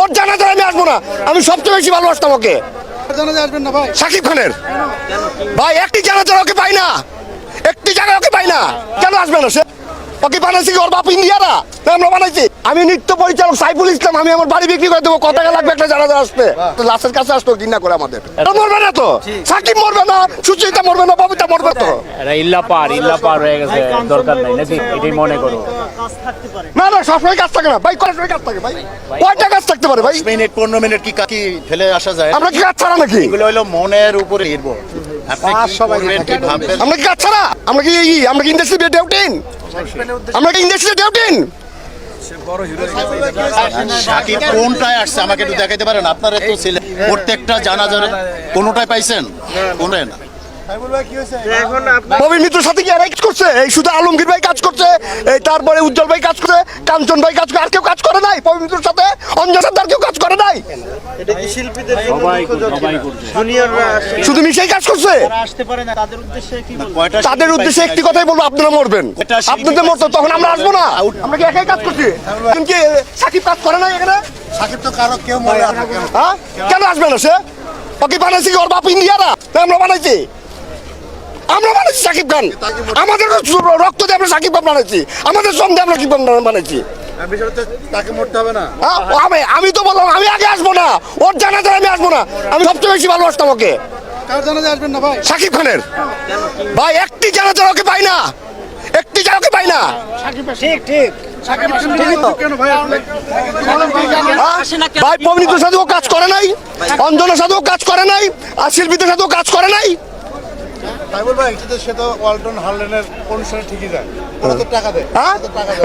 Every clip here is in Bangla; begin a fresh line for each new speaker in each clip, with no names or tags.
ওর জানাজায় আমি আসবো না। আমি সবচেয়ে বেশি ভালোবাসতাম ওকে।
জানাজায় আসবেন না ভাই?
শাকিব খানের ভাই একটি জানাজায় ওকে পাই না, একটি জায়গায় ওকে পাই না। কেন আসবে না সে? ওকে বানাইছি ওর বাপ ইন্ডিয়ারা, আমরা বানাইছি। আমি নৃত্য পরিচালক সাইফুল ইসলাম, আমি আমার বাড়ি বিক্রি করে দেবো। কত টাকা লাগবে একটা জানাজা আসতে? লাশের কাছে আসতো ঘৃণা করে আমাদের। মরবে না তো, সাকিব মরবে না, সুচিতা মরবে না, ববিতা মরবে তো।
ইল্লা পার হয়ে গেছে, দরকার নাই নাকি? এটাই মনে করো।
না না, সবসময় কাজ থাকে না ভাই, কয়টা কাজ থাকে ভাই? কয়টা কাজ থাকতে পারে ভাই?
15 মিনিট কি ফেলে আসা যায়?
আমরা কি কাজ ছাড়া নাকি?
এগুলো হলো মনের উপরে নির্ভর। আপনি কি করবেন, কি ভাববেন?
আমরা কি কাজ ছাড়া? আমরা কি ইন্ডাস্ট্রি ডেউটিন? আমরা কি ইন্ডাস্ট্রি ডেউটিন?
শাকিব কোনটায় আসছে আমাকে একটু দেখাইতে পারেন? আপনারা তো ছেলে প্রত্যেকটা জানাজার কোনটায় পাইছেন? কোনটায় না?
প্রবীণ মিত্রের সাথে কি আর কাজ করছে? এই শুধু আলমগীর ভাই কাজ করছে, এই তারপরে উজ্জ্বল ভাই কাজ করছে, কাঞ্চন ভাই কাজ করে, আর কেউ কাজ করে নাই? প্রবীণ মিত্রের সাথে অঞ্জন সর্দার কেউ কাজ করে নাই?
এটা কি শিল্পীদের
সবাই করছে।
জুনিয়ররা
শুধু মিশেই কাজ করছে।
আসতে পারে না, তাদের উদ্দেশ্যে কি বলবো?
কয়টা
তাদের
শিল্পী
উদ্দেশ্যে
পাইছেন?
একটি কথাই বলবো, আপনারা মরবেন।
এটা শিল্পী
আপনাদের মরতো, তখন আমরা আসবো না।
আউট।
আমরা কি একাই কাজ করছি? এখন কি সাকিব কাজ করে নাই এখানে?
শাকিব তো কারো কেউ মরে আসে কেন?
হ্যাঁ, কেন আসবে না সে? ওকে বানাইছি ওর বাপ ইন্ডিয়ারা, আমরা বানাইছি। আমরা বানাইছি সাকিব খান, আমাদের রক্ত দিয়ে আমরা সাকিব খান বানাইছি, আমাদের সঙ্গে আমরা সাকিব খান বানাইছি।
তাকে মরতে হবে না?
হ্যাঁ, আমি তো বললাম আমি আগে আসবো না, ওর জানাজায় আমি আসবো না। আমি সবচেয়ে বেশি ভালোবাসতাম ওকে।
কার জানাজায় আসবেন না ভাই?
সাকিব খানের ভাই একটি জানাজায় ওকে পাই না, একটি জায়গা ওকে পাই না।
কেন ভাই আপনি?
ভাই প্রবীণের সাথেও কাজ করে নাই, অঞ্জনের সাথেও কাজ করে নাই, আর শিল্পীদের সাথেও কাজ করে নাই।
সাইবুল ভাই সে তো ওয়ালটন হার্লেনের অনুষ্ঠানে ঠিকই যায়, ওরা তো টাকা দেয়।
হ্যাঁ,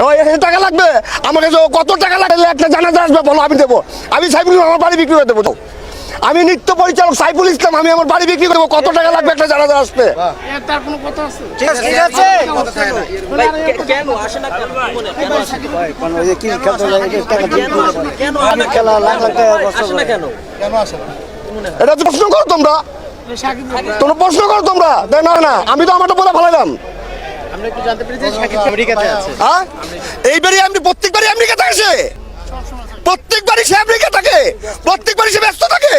ওই এখানে টাকা লাগবে আমাকে, কত টাকা লাগবে? একটা জানাজা আসবে বলো, আমি দেবো। আমি সাইফুল আমার বাড়ি বিক্রি করে দেবো তো। আমি নৃত্য পরিচালক সাইফুল ইসলাম, আমি আমার বাড়ি বিক্রি করে দেবো। কত টাকা লাগবে একটা জানাজা আসতে?
ঠিক আছে
কেন আসে না? কেন আসে না? কেন
কেন আসে না?
এটা তো প্রশ্ন করো তোমরা, তোমরা প্রশ্ন করো তোমরা। না না, আমি তো আমারটা বলে ভালাইলাম।
আমরা একটু জানতে পেরেছি শাকিব আমেরিকাতে আছে।
হ্যাঁ, এইবারই আমি প্রত্যেকবারই আমেরিকা থাকে সে, প্রত্যেকবারই সে আমেরিকা থাকে, প্রত্যেকবারই সে ব্যস্ত থাকে।